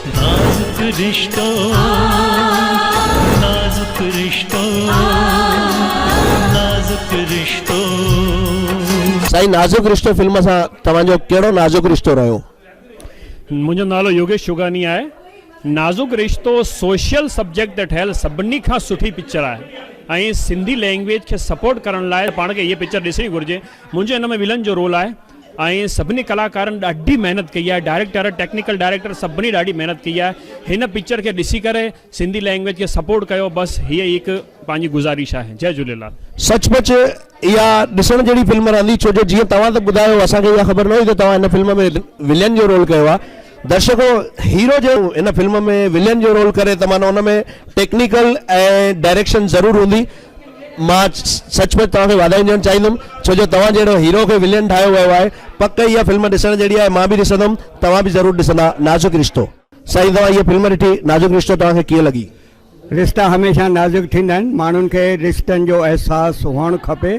नाजुक रिश्तों, नाजुक रिश्तों, नाजुक रिश्तों। साईं नाजुक रिश्तो फिल्म सां तव्हांजो कहिड़ो नाजुक रिश्तो रहियो? मुंहिंजो नालो योगेश चुगानी आहे। नाजुक रिश्तो सोशल सब्जेक्ट ते ठहियल सभिनी खां सुठी पिक्चर आहे ऐं सिंधी लैंग्वेज खे सपोर्ट करण लाइ पाण खे इहा पिक्चर ॾिसणी घुरिजे। मुंहिंजो हिन में विलन जो रोल आहे ऐं सभिनी कलाकारनि ॾाढी महिनत कई आहे। डायरेक्टर, टेक्निकल डायरेक्टर सभिनी ॾाढी महिनत कई आहे। हिन पिक्चर खे ॾिसी करे सिंधी लैंग्वेज खे सपोर्ट कयो, बसि हीअ हिकु पंहिंजी गुज़ारिश आहे। जय झूलेलाल। सचमुच इहा ॾिसण जहिड़ी फिल्म रहंदी, छो जो जीअं तव्हां त ॿुधायो असांखे इहा ख़बर न हुई त तव्हां हिन फिल्म में विलन जो रोल कयो आहे। दर्शकों, हीरो जो इन फिल्म में विलन जो रोल करे त माना उन में टेक्निकल ऐं डायरेक्शन ज़रूरु हूंदी। मां सचमुच तव्हांखे वाधायूं ॾियणु चाहींदुमि, छो जो तव्हां जहिड़ो हीरो खे विलन ठाहियो वियो आहे। पक इहा फिल्म ॾिसण जहिड़ी आहे, मां बि ॾिसंदुमि, तव्हां बि ज़रूरु ॾिसंदा। नाजुक रिश्तो, साईं तव्हां इहा फिल्म ॾिठी, नाजुक रिश्तो तव्हांखे कीअं लॻी? रिश्ता हमेशह नाज़ुक थींदा आहिनि। माण्हुनि खे रिश्तनि जो अहसासु हुअणु खपे।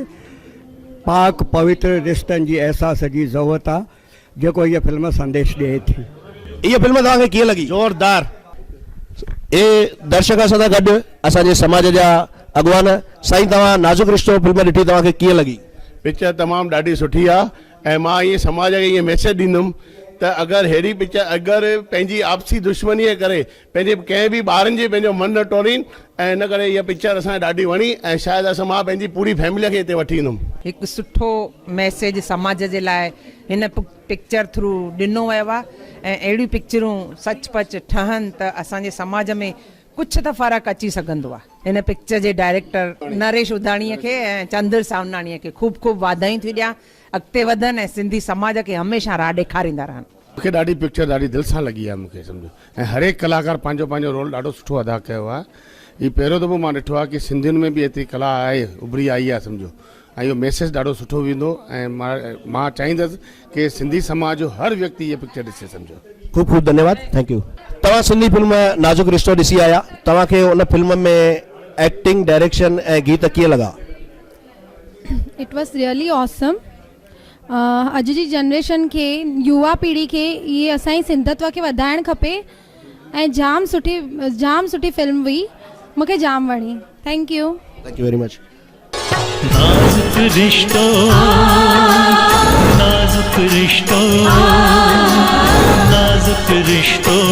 पाक पवित्र रिश्तनि जी अहसास जी ज़रूरत आहे, जेको इहा फिल्म संदेश ॾिए थी। इहा फिल्म तव्हांखे कीअं लॻी? ज़ोरदार। ए दर्शक सां गॾु असांजे समाज जा अॻवान, साईं तव्हां नाजुक रिश्तो फिल्म ॾिठी, तव्हांखे कीअं लॻी? पिक्चर तमामु ॾाढी सुठी आहे ऐं मां इएं समाज खे इएं मैसेज ॾींदुमि त अगरि अहिड़ी पिक्चर, अगरि पंहिंजी आपसी दुश्मनीअ करे पंहिंजे कंहिं बि ॿारनि जे पंहिंजो मन न टोड़ीनि, ऐं इन करे इहा पिक्चर असांखे ॾाढी वणी ऐं शायदि असां मां पंहिंजी पूरी फैमिली खे हिते वठी ईंदुमि। हिकु सुठो मैसेज समाज जे लाइ हिन पिक्चर थ्रू ॾिनो वियो आहे ऐं अहिड़ियूं पिक्चरूं सचपच ठहनि त असांजे समाज में कुझु त फ़र्क़ु अची सघंदो आहे। हिन पिक्चर जे डायरेक्टर नरेश उधाणीअ खे ऐं चंद्र सावनाणीअ खे ख़ूब ख़ूब वाधायूं थी ॾियां। अॻिते वधनि ऐं सिंधी समाज खे हमेशह राह ॾेखारींदा रहनि। मूंखे ॾाढी पिक्चर ॾाढी दिलि सां लॻी आहे मूंखे, सम्झो, ऐं हर हिकु कलाकार पंहिंजो पंहिंजो रोल ॾाढो सुठो अदा कयो आहे। हीउ पहिरियों दफ़ो मां ॾिठो आहे कि सिंधियुनि में बि एतिरी कला आहे, उभरी आई आहे, सम्झो, ऐं इहो मैसेज ॾाढो सुठो वेंदो ऐं मां चाहींदुसि कि सिंधी समाज जो हर व्यक्ति इहा पिक्चर ॾिसे, सम्झो। खूब खूब धन्यवाद, थैंक यू। तव्हां सिंधी फिल्म नाजुक रिश्तो ॾिसी आया, तव्हांखे उन फिल्म में एक्टिंग, डायरेक्शन ऐं गीत कीअं लॻा? It was really awesome. अॼु जी जनरेशन खे, युवा पीढ़ी खे इहे असांजी सिंधत्व खे वधाइणु खपे ऐं जाम सुठी फिल्म हुई, मूंखे जाम वणी। Thank U very much. नाजुक रिश्तों, नाजुक रिश्तों, नाजुक रिश्तों।